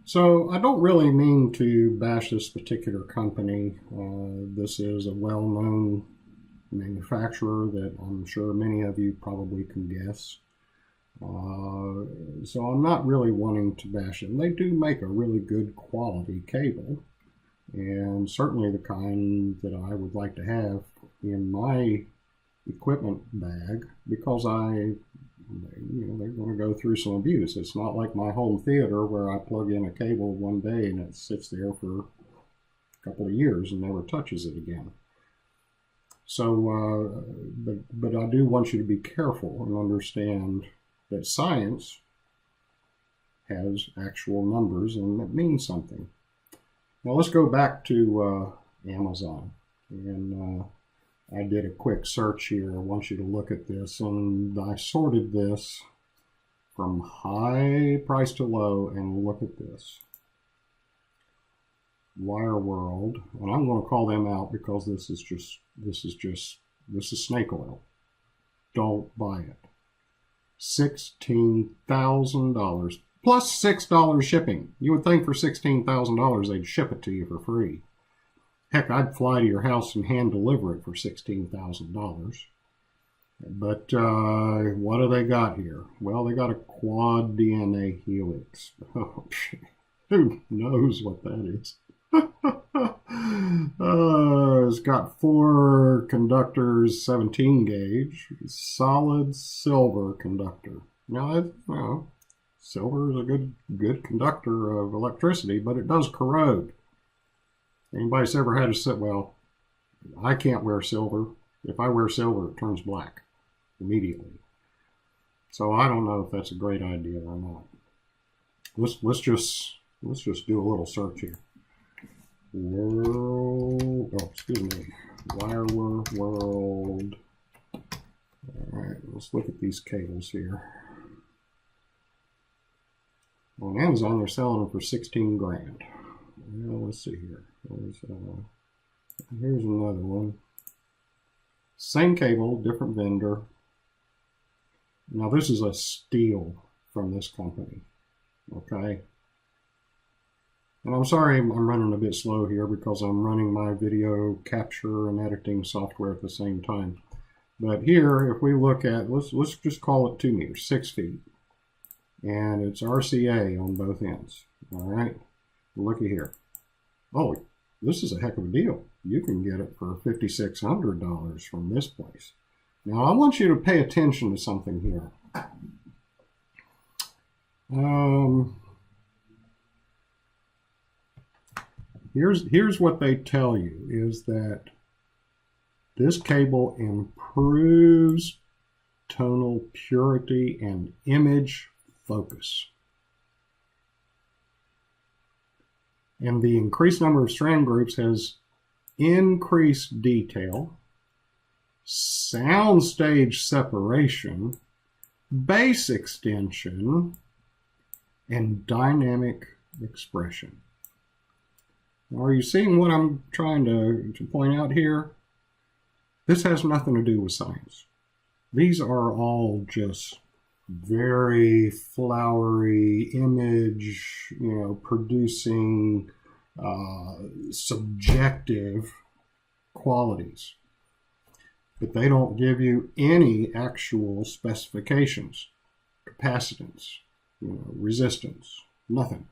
So I don't really mean to bash this particular company. This is a well-known manufacturer that I'm sure many of you probably can guess. So I'm not really wanting to bash it. And they do make a really good quality cable, and certainly the kind that I would like to have in my equipment bag, because they're going to go through some abuse. It's not like my home theater where I plug in a cable one day and it sits there for a couple of years and never touches it again. So, but I do want you to be careful and understand that science has actual numbers and it means something. Now let's go back to Amazon, and I did a quick search here. I want you to look at this, and I sorted this from high price to low, and look at this. Wire World, and I'm going to call them out because this is snake oil. Don't buy it. $16,000 plus $6 shipping. You would think for $16,000 they'd ship it to you for free. Heck, I'd fly to your house and hand deliver it for $16,000. But what do they got here? Well, they got a quad DNA helix. Oh, who knows what that is? It's got 4 conductors, 17 gauge, solid silver conductor. Now, silver is a good conductor of electricity, but it does corrode. Anybody's ever had well, I can't wear silver. If I wear silver, it turns black immediately. So I don't know if that's a great idea or not. Let's just do a little search here. Wire World. All right, let's look at these cables here. On Amazon, they're selling them for 16 grand. Well, let's see here. Here's another one. Same cable, different vendor. Now this is a steal from this company. Okay. And I'm sorry I'm running a bit slow here because I'm running my video capture and editing software at the same time. But here, if we look at, let's just call it 2 meters, 6 feet. And it's RCA on both ends. All right. Looky here. Oh, this is a heck of a deal. You can get it for $5,600 from this place. Now, I want you to pay attention to something here. Here's what they tell you is that this cable improves tonal purity and image focus. And the increased number of strand groups has increased detail, soundstage separation, bass extension, and dynamic expression. Now, are you seeing what I'm trying to point out here? This has nothing to do with science. These are all just very flowery image, producing subjective qualities. But they don't give you any actual specifications, capacitance, resistance, nothing.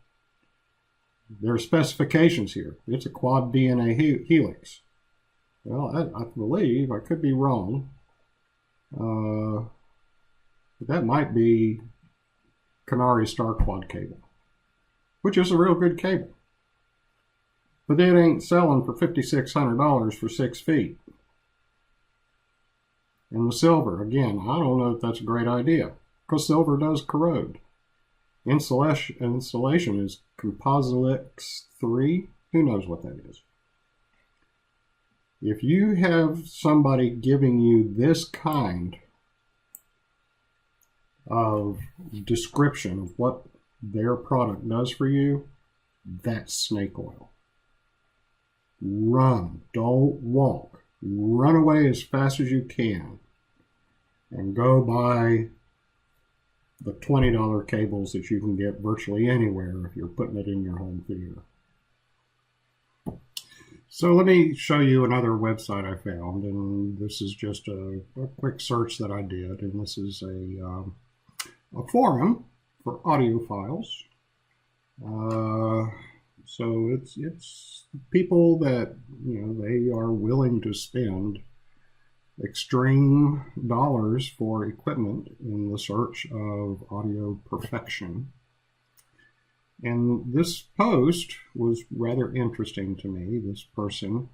There are specifications here. It's a quad DNA helix. Well, I believe, I could be wrong, but that might be Canary Star Quad cable, which is a real good cable. But it ain't selling for $5,600 for 6 feet. And the silver, again, I don't know if that's a great idea, because silver does corrode. Insulation is Compositex 3. Who knows what that is? If you have somebody giving you this kind of description of what their product does for you, that's snake oil. Run, don't walk. Run away as fast as you can and go buy the $20 cables that you can get virtually anywhere if you're putting it in your home theater. So let me show you another website I found, and this is just a quick search that I did, and this is a forum for audiophiles. So it's people that, they are willing to spend extreme dollars for equipment in the search of audio perfection. And this post was rather interesting to me. This person,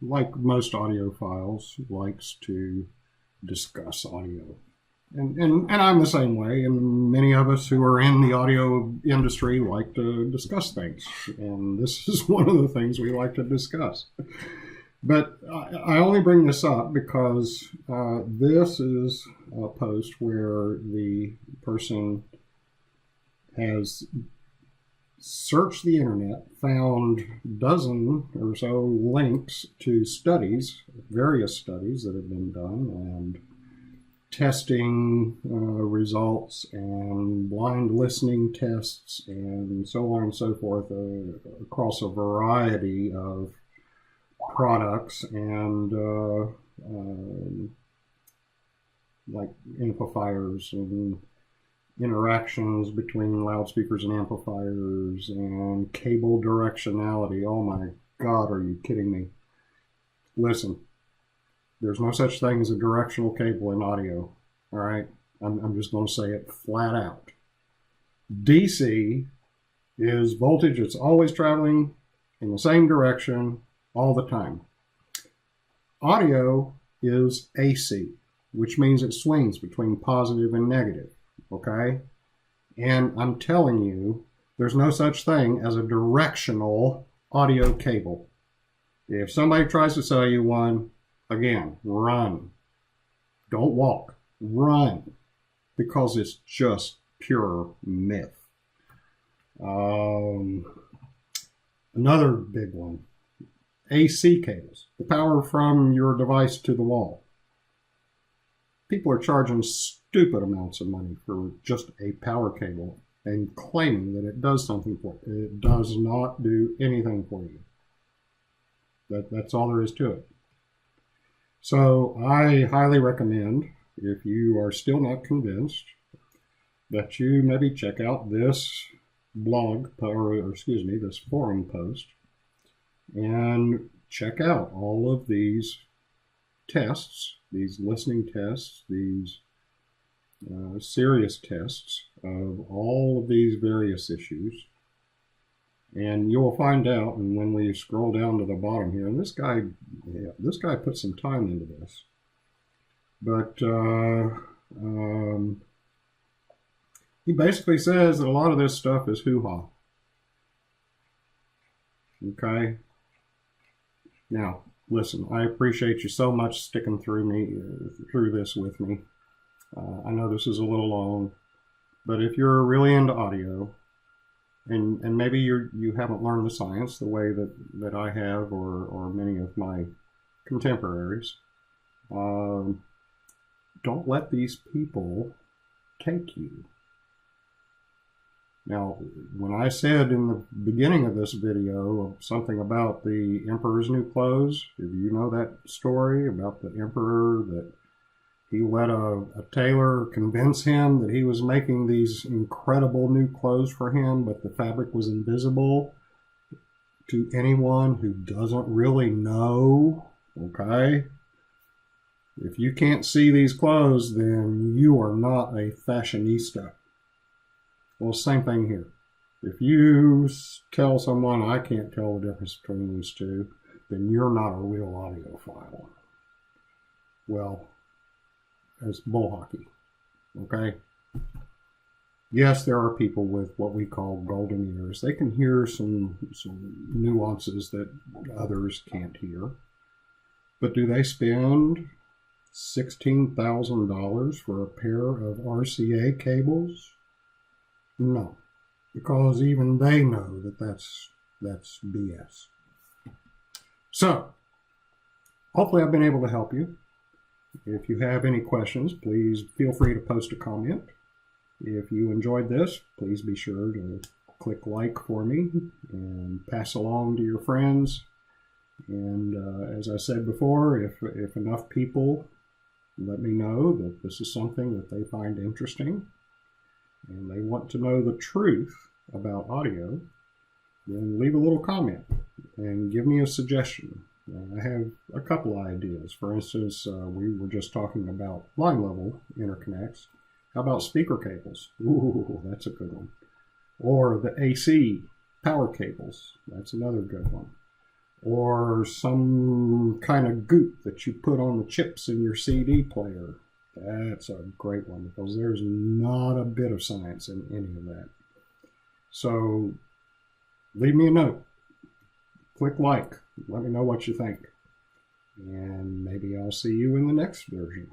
like most audiophiles, likes to discuss audio. And I'm the same way, and many of us who are in the audio industry like to discuss things. And this is one of the things we like to discuss. But I only bring this up because this is a post where the person has searched the internet, found a dozen or so links to studies, various studies that have been done, and testing results and blind listening tests and so on and so forth across a variety of products and like amplifiers and interactions between loudspeakers and amplifiers and cable directionality. Oh my God, are you kidding me? Listen, there's no such thing as a directional cable in audio, all right? I'm just going to say it flat out. DC is voltage that's always traveling in the same direction all the time. Audio is AC, which means it swings between positive and negative. Okay? And I'm telling you, there's no such thing as a directional audio cable. If somebody tries to sell you one, again, run. Don't walk. Run. Because it's just pure myth. Another big one. AC cables. The power from your device to the wall. People are charging stupid amounts of money for just a power cable and claiming that it does something for you. It does not do anything for you. That's all there is to it. So I highly recommend, if you are still not convinced, that you maybe check out this this forum post and check out all of these tests, these listening tests, these serious tests of all of these various issues. And you'll find out, and when we scroll down to the bottom here, and this guy put some time into this, but he basically says that a lot of this stuff is hoo-ha. Okay? Now, listen, I appreciate you so much sticking through this with me. I know this is a little long, but if you're really into audio, and maybe you haven't learned the science the way that I have or many of my contemporaries, don't let these people take you. Now, when I said in the beginning of this video something about the Emperor's New Clothes, if you know that story about the Emperor, that he let a tailor convince him that he was making these incredible new clothes for him, but the fabric was invisible to anyone who doesn't really know, okay? If you can't see these clothes, then you are not a fashionista. Well, same thing here. If you tell someone, I can't tell the difference between these two, then you're not a real audiophile. Well, that's bull hockey, okay? Yes, there are people with what we call golden ears. They can hear some nuances that others can't hear. But do they spend $16,000 for a pair of RCA cables? No, because even they know that that's BS. So, hopefully I've been able to help you. If you have any questions, please feel free to post a comment. If you enjoyed this, please be sure to click like for me and pass along to your friends. And as I said before, if enough people let me know that this is something that they find interesting and they want to know the truth about audio, then leave a little comment and give me a suggestion. I have a couple ideas. For instance, we were just talking about line level interconnects. How about speaker cables? Ooh, that's a good one. Or the AC power cables. That's another good one. Or some kind of goop that you put on the chips in your CD player. That's a great one because there's not a bit of science in any of that. So leave me a note. Click like. Let me know what you think. And maybe I'll see you in the next version.